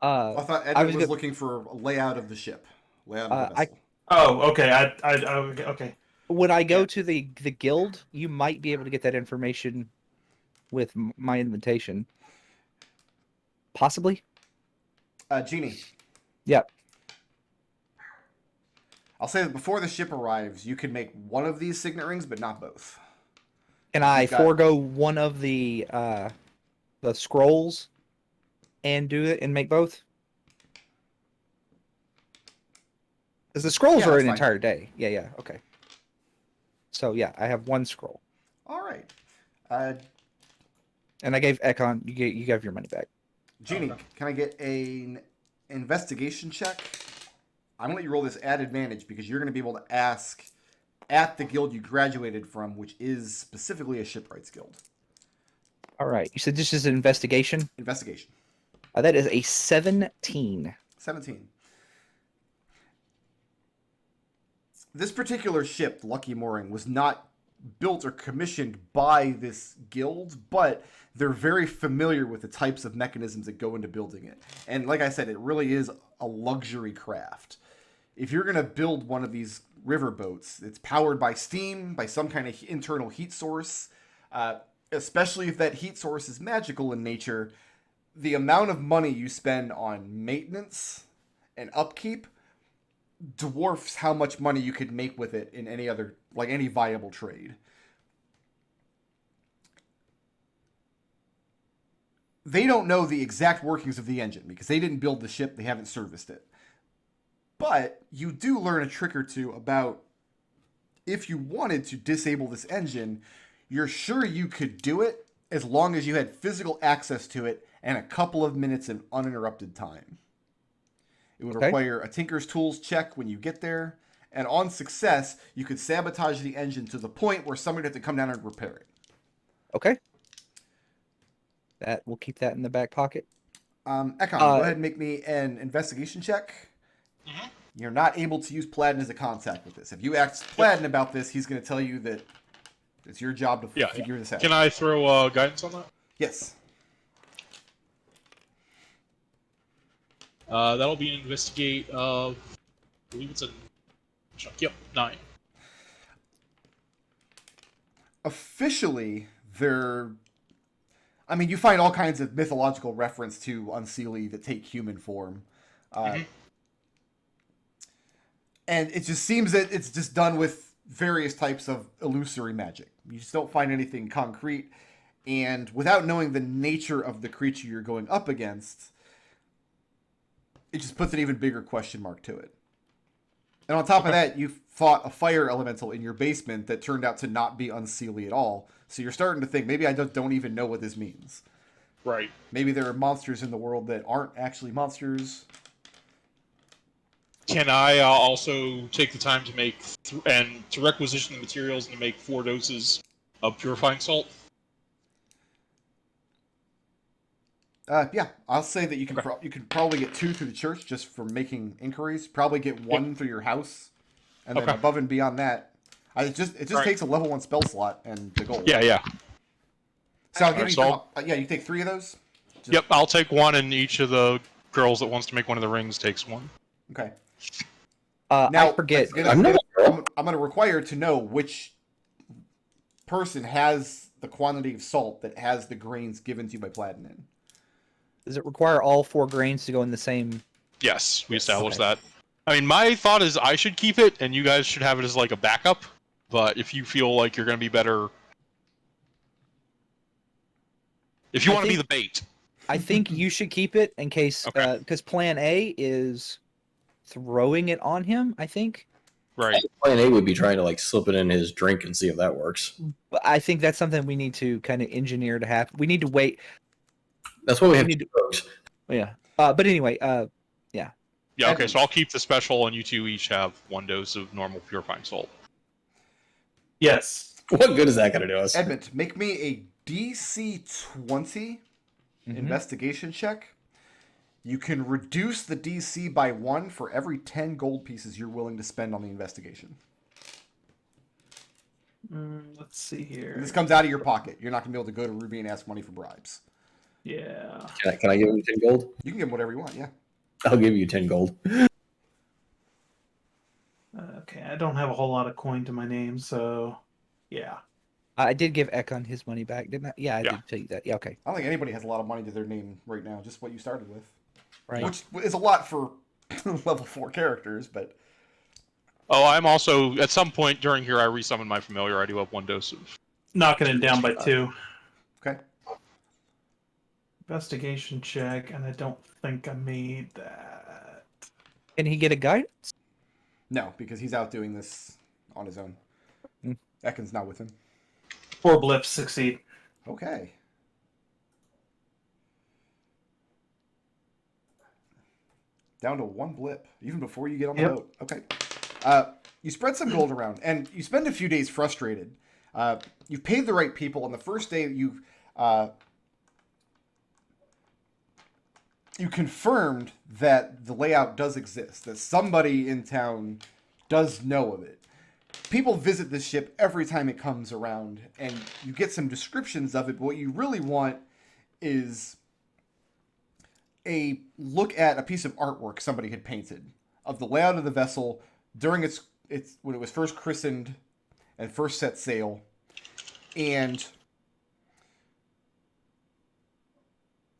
I thought I Edmont was was go- looking for a layout of the ship. Layout of the I- vessel. Oh, okay. Okay. When I go to the guild, you might be able to get that information with my invitation. Possibly. Genie. Yep. I'll say that before the ship arrives, you can make one of these signet rings, but not both. Can I You've got- forego one of the scrolls and do it and make both? Because the scrolls Yeah, are that's an fine. entire day. Yeah. Okay. So yeah, I have one scroll, All right. and I gave Ekon. You gave your money back. Genie, can I get an investigation check? I'm gonna let you roll this at advantage because you're gonna be able to ask at the guild you graduated from, which is specifically a shipwrights guild. All right. You said this is an investigation. Investigation. That is a 17. 17. This particular ship, the Lucky Mooring, was not built or commissioned by this guild, but they're very familiar with the types of mechanisms that go into building it. And like I said, it really is a luxury craft. If you're going to build one of these river boats, it's powered by steam, by some kind of internal heat source, especially if that heat source is magical in nature. The amount of money you spend on maintenance and upkeep dwarfs how much money you could make with it in any other, like any viable trade. They don't know the exact workings of the engine because they didn't build the ship, they haven't serviced it. But you do learn a trick or two about if you wanted to disable this engine, you're sure you could do it as long as you had physical access to it and a couple of minutes of uninterrupted time. It would require a Tinker's Tools check when you get there, and on success, you could sabotage the engine to the point where somebody would have to come down and repair it. Okay. We'll keep that in the back pocket. Ekon, go ahead and make me an investigation check. Mhm. You're not able to use Plaiden as a contact with this. If you ask Plaiden about this, he's going to tell you that it's your job to figure this out. Can I throw guidance on that? Yes. That'll be an investigate of, I believe it's a, yep, 9. Officially, you find all kinds of mythological reference to Unseelie that take human form. And it just seems that it's just done with various types of illusory magic. You just don't find anything concrete. And without knowing the nature of the creature you're going up against, it just puts an even bigger question mark to it. And on top of that, you fought a fire elemental in your basement that turned out to not be Unseelie at all. So you're starting to think, maybe I don't even know what this means. Right. Maybe there are monsters in the world that aren't actually monsters. Can I also take the time to make to requisition the materials and to make 4 doses of purifying salt? Yeah, I'll say that you can Okay. you can probably get 2 through the church just for making inquiries. Probably get 1 through your house, and then Okay. above and beyond that, it just Right. takes a level 1 spell slot and the gold. Yeah. So I'll give Alright, you. so Yeah, you take 3 of those. Yep, I'll take 1, and each of the girls that wants to make one of the rings takes 1. Okay. I forget. I'm going to require to know which person has the quantity of salt that has the grains given to you by Platinum. Does it require all 4 grains to go in the same? Yes, we established Okay. that. I mean, my thought is I should keep it, and you guys should have it as like a backup. But if you feel like you're going to be better, if you want to be the bait, I think you should keep it in case, Okay. because Plan A is throwing it on him. I think. right? Plan A would be trying to like slip it in his drink and see if that works. But I think that's something we need to kind of engineer to happen. We need to wait. That's what we have We to need do. Yeah. But anyway, Yeah, okay, so I'll keep the special, and you 2 each have 1 dose of normal purifying salt. Yes. What good is that going to do us? Edmont, make me a DC 20 investigation check. You can reduce the DC by 1 for every 10 gold pieces you're willing to spend on the investigation. Let's see here. And this comes out of your pocket. You're not going to be able to go to Ruby and ask money for bribes. Yeah. Can I give him 10 gold? You can give them whatever you want, yeah. I'll give you 10 gold. Okay, I don't have a whole lot of coin to my name, so yeah. I did give Ekon his money back, didn't I? Yeah, I Yeah. did tell you that. Yeah, okay. I don't think anybody has a lot of money to their name right now, just what you started with. Right. Which is a lot for level 4 characters, but... Oh, I'm also, at some point during here, I resummon my familiar. I do have 1 dose of... Knocking it down by 2. Okay. Investigation check, and I don't think I made that. Can he get a guidance? No, because he's out doing this on his own. Mm. Ekon's not with him. 4 blips succeed. Okay. Down to 1 blip, even before you get on the Yep. boat. Okay. You spread some gold around, and you spend a few days frustrated. You've paid the right people, and the first day you confirmed that the layout does exist, that somebody in town does know of it. People visit this ship every time it comes around, and you get some descriptions of it, but what you really want is a look at a piece of artwork somebody had painted of the layout of the vessel during its when it was first christened and first set sail. And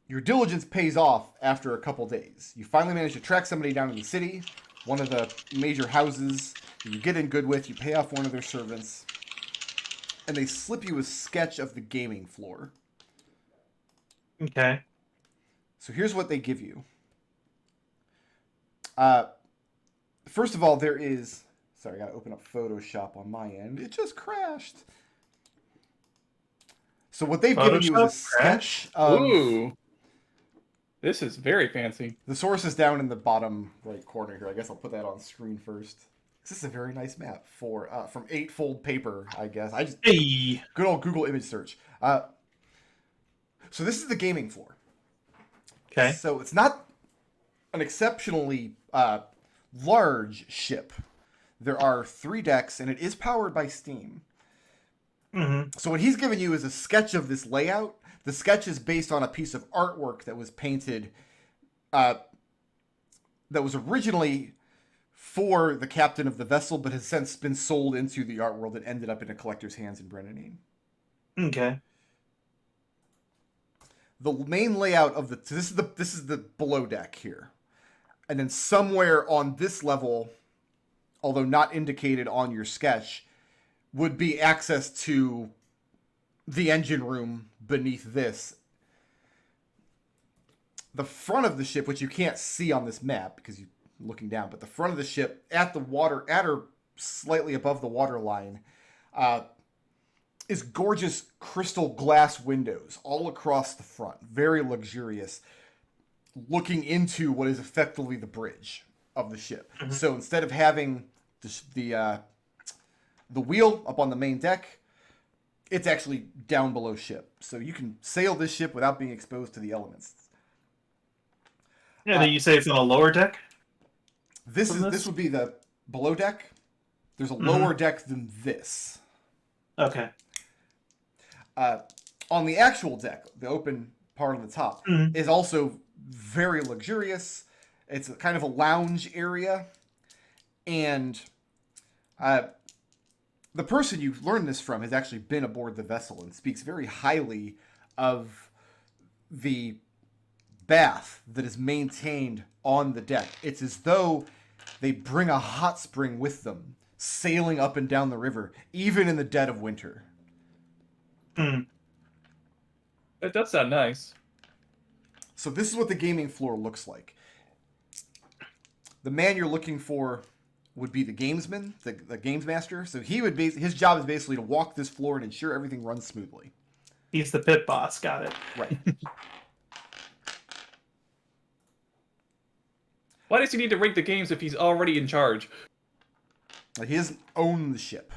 your diligence pays off after a couple days. You finally manage to track somebody down in the city, one of the major houses that you get in good with. You pay off one of their servants, and they slip you a sketch of the gaming floor. Okay. So here's what they give you. First of all, there is... Sorry, I gotta open up Photoshop on my end. It just crashed. So what they've given you is a sketch of... Ooh. This is very fancy. The source is down in the bottom right corner here. I guess I'll put that on screen first. This is a very nice map for from Eightfold Paper, I guess. Hey. Good old Google image search. So this is the gaming floor. Okay. So it's not an exceptionally large ship. There are 3 decks, and it is powered by Steam. Mm-hmm. So what he's given you is a sketch of this layout. The sketch is based on a piece of artwork that was painted, that was originally for the captain of the vessel, but has since been sold into the art world and ended up in a collector's hands in Brennan. Okay. The main layout of so this is the below deck here, and then somewhere on this level, although not indicated on your sketch, would be access to the engine room beneath this. The front of the ship, which you can't see on this map because you're looking down, but the front of the ship at the water, at or slightly above the water line, is gorgeous crystal glass windows all across the front, very luxurious, looking into what is effectively the bridge of the ship. So instead of having the wheel up on the main deck, it's actually down below ship. So you can sail this ship without being exposed to the elements. Yeah, did you say it's on a lower deck? This would be the below deck. There's a lower deck than this. Okay. On the actual deck, the open part on the top is also very luxurious. It's a kind of a lounge area, and the person you learned this from has actually been aboard the vessel and speaks very highly of the bath that is maintained on the deck. It's as though they bring a hot spring with them, sailing up and down the river, even in the dead of winter. That does sound nice. So this is what the gaming floor looks like. The man you're looking for would be the gamesman, the games master. So his job is basically to walk this floor and ensure everything runs smoothly. He's the pit boss. Got it. Right. Why does he need to rig the games if he's already in charge? Like, he doesn't own the ship.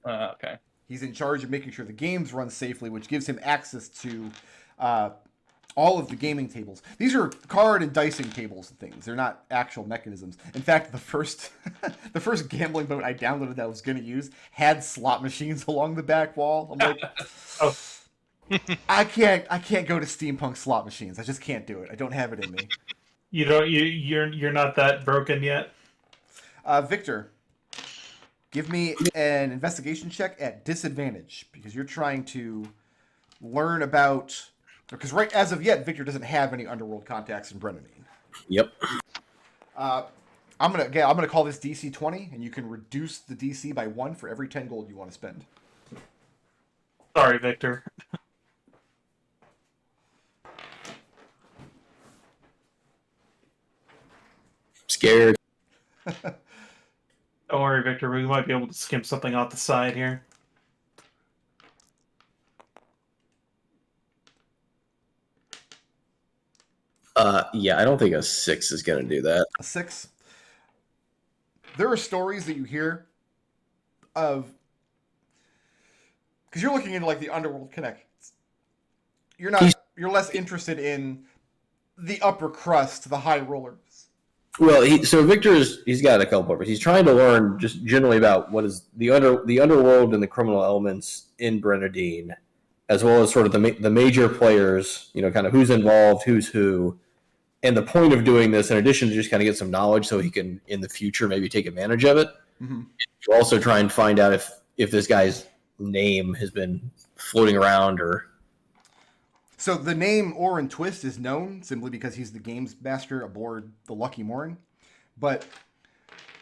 Okay. He's in charge of making sure the games run safely, which gives him access to all of the gaming tables. These are card and dicing tables and things. They're not actual mechanisms. In fact, the first gambling boat I downloaded that I was going to use had slot machines along the back wall. I'm like, Oh. I can't go to steampunk slot machines. I just can't do it. I don't have it in me. You're not that broken yet. Victor, give me an investigation check at disadvantage because you're trying to learn about. Because right as of yet, Victor doesn't have any underworld contacts in Brennan. Yep. I'm gonna call this DC 20, and you can reduce the DC by 1 for every 10 gold you want to spend. Sorry, Victor. Scared. Don't worry, Victor. We might be able to skim something off the side here. Yeah, I don't think a 6 is going to do that. A 6. There are stories that you hear of, because you're looking into like the underworld connections. You're less interested in the upper crust, the high rollers. Well, so he's got a couple purposes. He's trying to learn just generally about what is the underworld and the criminal elements in Brenadine, as well as sort of the major players, kind of who's involved, who's who. And the point of doing this, in addition to just kind of get some knowledge so he can, in the future, maybe take advantage of it, to also try and find out if this guy's name has been floating around or... So the name Orin Twist is known simply because he's the games master aboard the Lucky Morin. But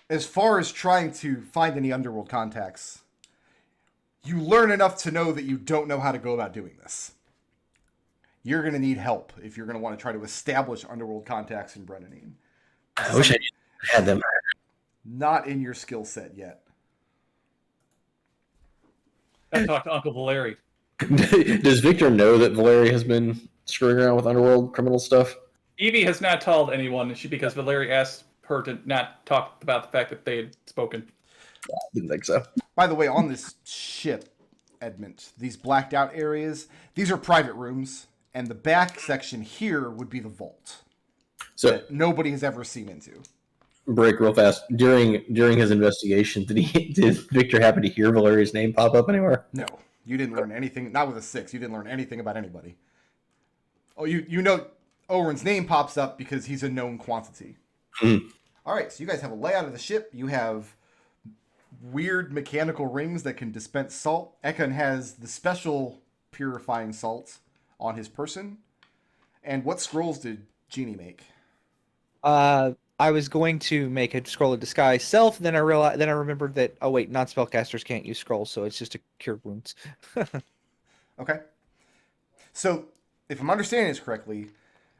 as far as trying to find any underworld contacts, you learn enough to know that you don't know how to go about doing this. You're going to need help if you're going to want to try to establish underworld contacts in Brennan. I wish I had them. Not in your skill set yet. I talked to Uncle Valeri. Does Victor know that Valeri has been screwing around with underworld criminal stuff? Evie has not told anyone because Valeri asked her to not talk about the fact that they had spoken. I didn't think so. By the way, on this ship, Edmont, these blacked out areas, these are private rooms. And the back section here would be the vault So that nobody has ever seen into. Break real fast. During his investigation, did Victor happen to hear Valeria's name pop up anywhere? No, you didn't learn anything. Not with a 6. You didn't learn anything about anybody. Oh, you know Oren's name pops up because he's a known quantity. All right, so you guys have a layout of the ship. You have weird mechanical rings that can dispense salt. Ekon has the special purifying salt on his person. And what scrolls did Genie make? I was going to make a scroll of disguise self, then I remembered that non-spellcasters can't use scrolls, so it's just to cure wounds. Okay. So, if I'm understanding this correctly,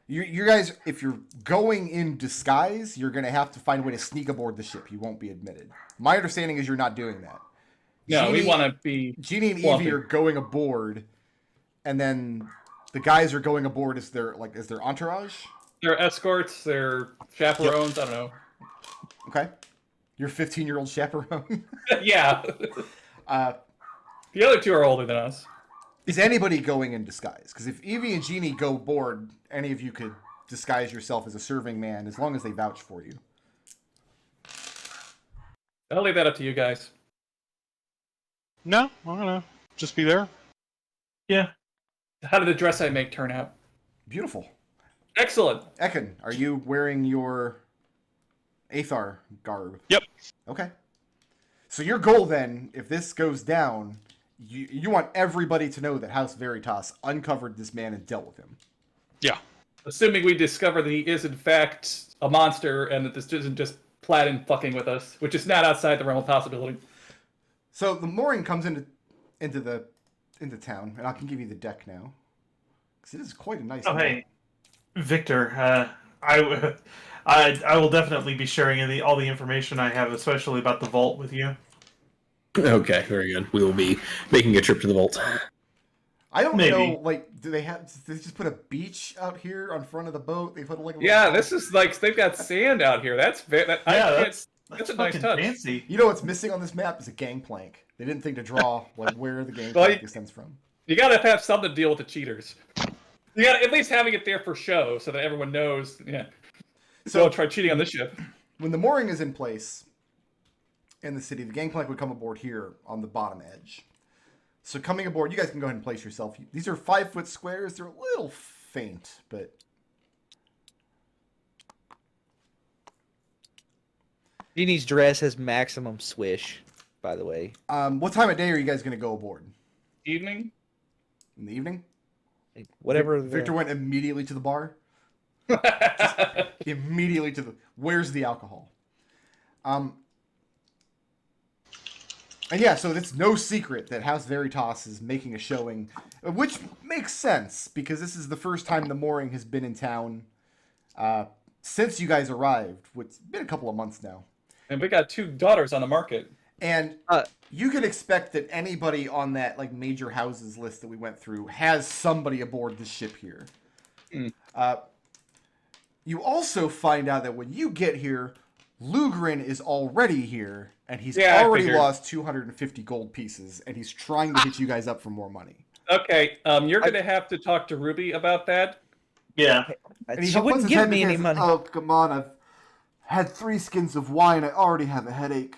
you guys, if you're going in disguise, you're going to have to find a way to sneak aboard the ship. You won't be admitted. My understanding is you're not doing that. No, we want to be. Jeannie and Flumping. Evie are going aboard, and then the guys are going aboard as their entourage. They're escorts. They're chaperones. I don't know. Okay, your 15-year-old chaperone. Yeah. The other two are older than us. Is anybody going in disguise? Because if Evie and Jeannie go aboard, any of you could disguise yourself as a serving man, as long as they vouch for you. I'll leave that up to you guys. No, I don't know. Just be there. Yeah. How did the dress I make turn out? Beautiful. Excellent. Ekon, are you wearing your Aethar garb? Yep. Okay. So your goal then, if this goes down, you want everybody to know that House Veritas uncovered this man and dealt with him. Yeah. Assuming we discover that he is in fact a monster and that this isn't just Platin fucking with us, which is not outside the realm of possibility. So the mooring comes into town, and I can give you the deck now, because it is quite a nice. Oh, hey, Victor. I will definitely be sharing all the information I have, especially about the vault, with you. Okay, very good. We will be making a trip to the vault. I don't Maybe. know. Like, do they just put a beach out here on front of the boat? They put like a little Yeah, this is like they've got sand out here. That's That's a nice fucking touch. fancy. You know what's missing on this map is a gangplank. They didn't think to draw like where the Well, gangplank extends from. You gotta have something to deal with the cheaters. You gotta at least having it there for show so that everyone knows. Yeah. So try cheating on this ship. When the mooring is in place in the city, the gangplank would come aboard here on the bottom edge. So coming aboard, you guys can go ahead and place yourself. These are 5-foot squares. They're a little faint, but Jeannie's dress has maximum swish, by the way. what time of day are you guys going to go aboard? Evening. In the evening? Whatever. Victor went immediately to the bar. Immediately to the. Where's the alcohol? And yeah, so it's no secret that House Veritas is making a showing, which makes sense because this is the first time the mooring has been in town since you guys arrived. It's been a couple of months now. And we got 2 daughters on the market. And you could expect that anybody on that like major houses list that we went through has somebody aboard the ship here. You also find out that when you get here, Lugrin is already here, and he's already lost 250 gold pieces, and he's trying to hit you guys up for more money. Okay, you're gonna have to talk to Ruby about that. Yeah. And She wouldn't give me any money. Oh, come on, I've had 3 skins of wine. I already have a headache.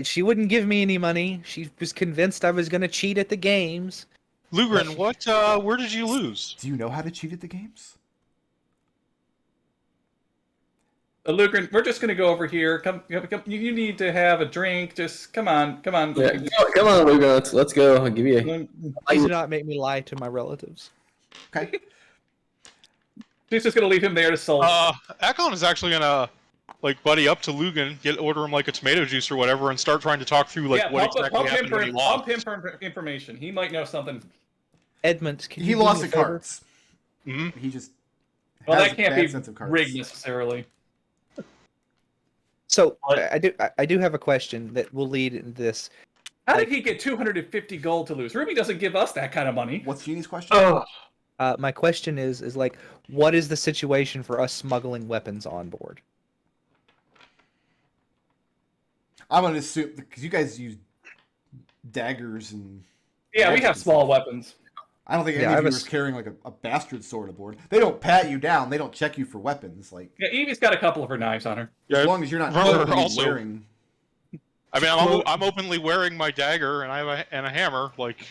She wouldn't give me any money. She was convinced I was going to cheat at the games. Lugrin, where did you lose? Do you know how to cheat at the games? Lugrin, we're just gonna go over here. Come, you need to have a drink. Just come on. Yeah, come on, Lugo. Let's go. I'll give you. Please do not make me lie to my relatives. Okay. She's just gonna leave him there to sulk. Ekon is actually gonna buddy up to Lugin, order him like a tomato juice or whatever, and start trying to talk through what exactly happened when he lost. Pump him for information. He might know something. Edmont, can He you do lost me at a favor? cards. Mm-hmm. He just Well, has that a can't bad be sense of cards. rigged necessarily. So I do have a question that will lead into this. How did he get 250 gold to lose? Ruby doesn't give us that kind of money. What's Jeannie's question? My question is like, what is the situation for us smuggling weapons on board? I'm gonna assume because you guys use daggers and Yeah, we have small weapons. I don't think any of you is carrying like a bastard sword aboard. They don't pat you down. They don't check you for weapons. Like Yeah, Evie's got a couple of her knives on her. as long as you're not Remember, openly also- wearing. I mean, I'm openly wearing my dagger and I have a hammer. Like,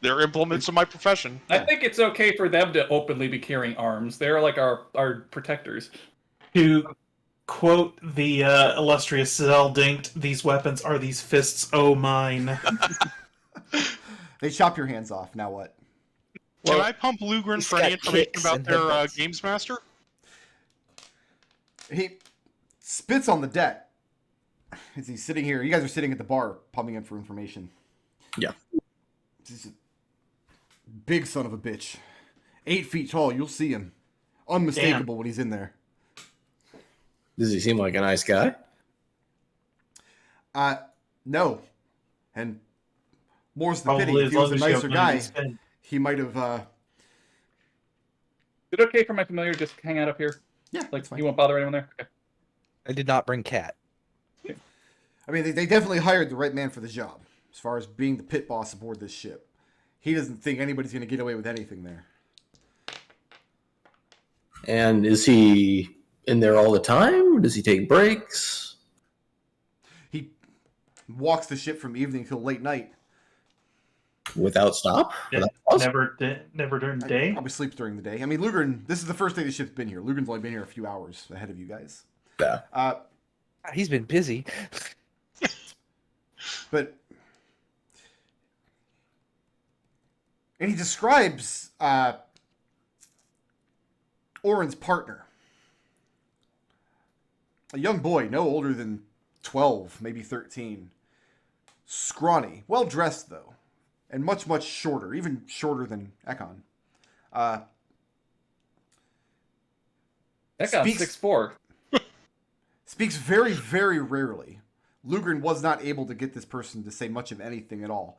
they're implements of my profession. I think it's okay for them to openly be carrying arms. They're like our protectors. To quote the illustrious Zeldinct, these weapons are these fists, oh mine. They chop your hands off. Now what? Can I pump Lugrin he's for any got information kicks about and their headbutts. games master? He spits on the deck as he's sitting here. You guys are sitting at the bar, pumping him for information. Yeah. He's a big son of a bitch. 8 feet tall. You'll see him. Unmistakable when he's in there. Does he seem like a nice guy? No. And more's the Probably pity. If as he was long a as you have nicer money guy, to spend. he might have. Is it okay for my familiar to just hang out up here? Yeah, Like, that's fine. you won't bother anyone there? Okay. I did not bring cat. I mean, they definitely hired the right man for the job, as far as being the pit boss aboard this ship. He doesn't think anybody's going to get away with anything there. And is he in there all the time? Does he take breaks? He walks the ship from evening till late night. Without stop? Yeah, Without pause? never during the day. Probably sleeps during the day. I mean, Lugren, this is the first day the ship's been here. Lugren's only been here a few hours ahead of you guys. Yeah. He's been busy. But... And he describes Oren's partner. A young boy, no older than 12, maybe 13. Scrawny. Well-dressed, though. And much, much shorter. Even shorter than Ekon. Ekon's 6'4". Speaks very, very rarely. Lugren was not able to get this person to say much of anything at all.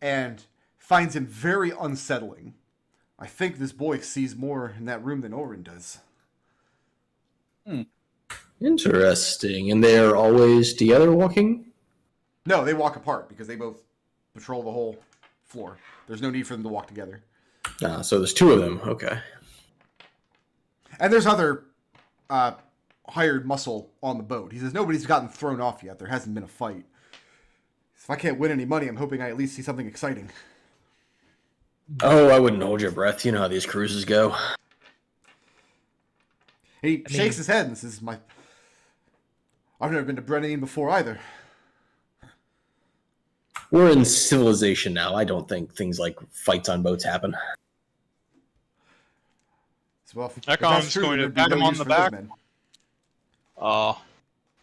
And finds him very unsettling. I think this boy sees more in that room than Oren does. Interesting. And they're always together walking? No, they walk apart because they both patrol the whole floor. There's no need for them to walk together. So there's two of them. Okay. And there's other hired muscle on the boat. He says nobody's gotten thrown off yet. There hasn't been a fight. If I can't win any money, I'm hoping I at least see something exciting. Oh, I wouldn't hold your breath. You know how these cruises go. He shakes his head and says, I've never been to Brennan before either. We're in civilization now. I don't think things like fights on boats happen. So, well, if Ekon's that's true, going to there'd be pat no him on use the for those back. men.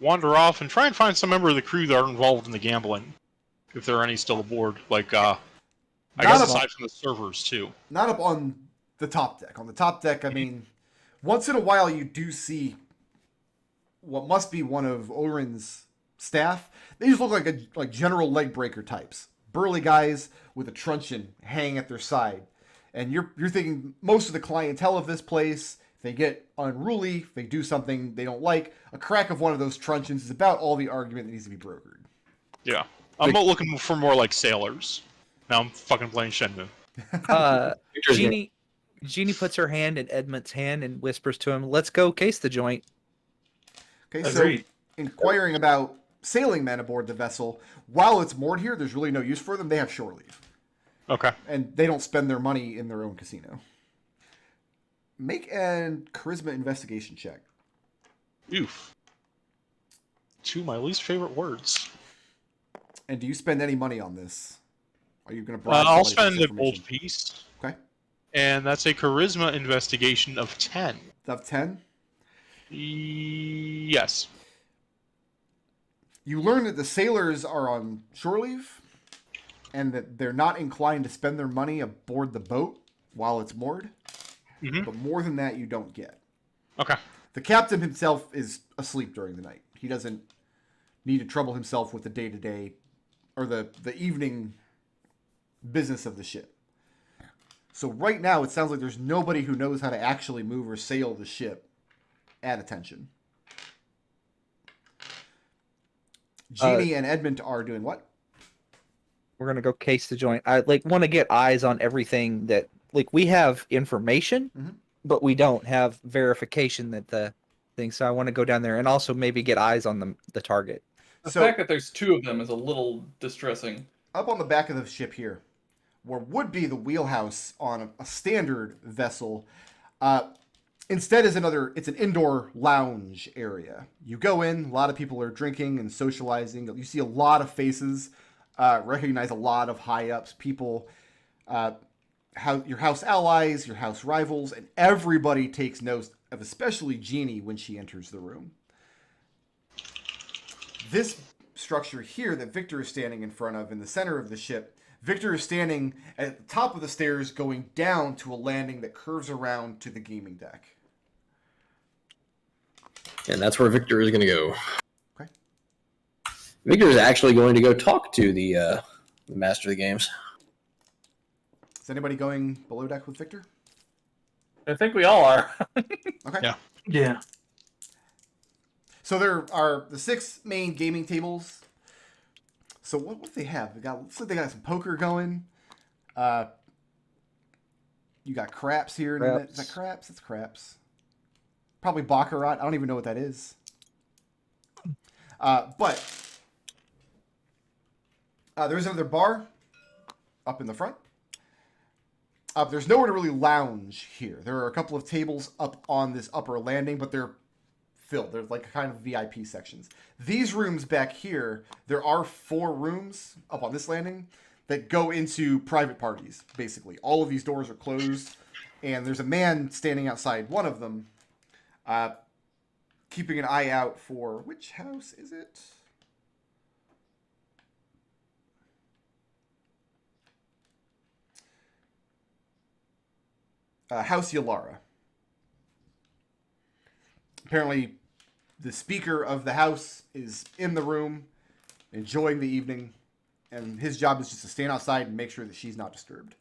Wander off and try and find some member of the crew that are involved in the gambling, if there are any still aboard. Like, I guess aside from the servers too. Not up on the top deck. On the top deck, I mean, once in a while you do see what must be one of Oren's staff. They just look like general leg breaker types, burly guys with a truncheon hanging at their side. And you're thinking most of the clientele of this place, if they get unruly, if they do something they don't like, a crack of one of those truncheons is about all the argument that needs to be brokered. Yeah, I'm looking for more like sailors. Now I'm fucking playing Shenmue. Jeannie puts her hand in Edmont's hand and whispers to him, "Let's go case the joint." Okay, Agreed. so inquiring about sailing men aboard the vessel, while it's moored here, there's really no use for them. They have shore leave. Okay. And they don't spend their money in their own casino. Make a charisma investigation check. Oof. Two of my least favorite words. And do you spend any money on this? Are you going to bribe I'll somebody for spend this a gold information? piece. Okay. And that's a charisma investigation of 10. Of 10? Yes. You learn that the sailors are on shore leave and that they're not inclined to spend their money aboard the boat while it's moored. Mm-hmm. But more than that, you don't get. Okay. The captain himself is asleep during the night. He doesn't need to trouble himself with the day-to-day or the evening business of the ship. So right now, it sounds like there's nobody who knows how to actually move or sail the ship at attention. Jeannie and Edmont are doing what? We're gonna go case the joint. I want to get eyes on everything that we have information, Mhm. but we don't have verification that the thing. So I want to go down there and also maybe get eyes on the target. The So- fact that there's two of them is a little distressing. Up on the back of the ship here, where would be the wheelhouse on a standard vessel, instead is it's an indoor lounge area. You go in, a lot of people are drinking and socializing. You see a lot of faces, recognize a lot of high-ups, people, your house allies, your house rivals, and everybody takes note of especially Jeannie when she enters the room. This structure here that Victor is standing in front of in the center of the ship, Victor is standing at the top of the stairs going down to a landing that curves around to the gaming deck. And that's where Victor is going to go. Okay. Victor is actually going to go talk to the master of the games. Is anybody going below deck with Victor? I think we all are. Okay. Yeah. Yeah. So there are the 6 main gaming tables. So what do they have? Looks like they got some poker going. You got craps here. In a minute. Is that craps? It's craps. Probably baccarat. I don't even know what that is. But there's another bar up in the front. There's nowhere to really lounge here. There are a couple of tables up on this upper landing, but they're filled. They're like kind of VIP sections. These rooms back here, there are 4 rooms up on this landing that go into private parties, basically. All of these doors are closed, and there's a man standing outside one of them, keeping an eye out for... Which house is it? House Yalara. Apparently, the speaker of the house is in the room, enjoying the evening, and his job is just to stand outside and make sure that she's not disturbed.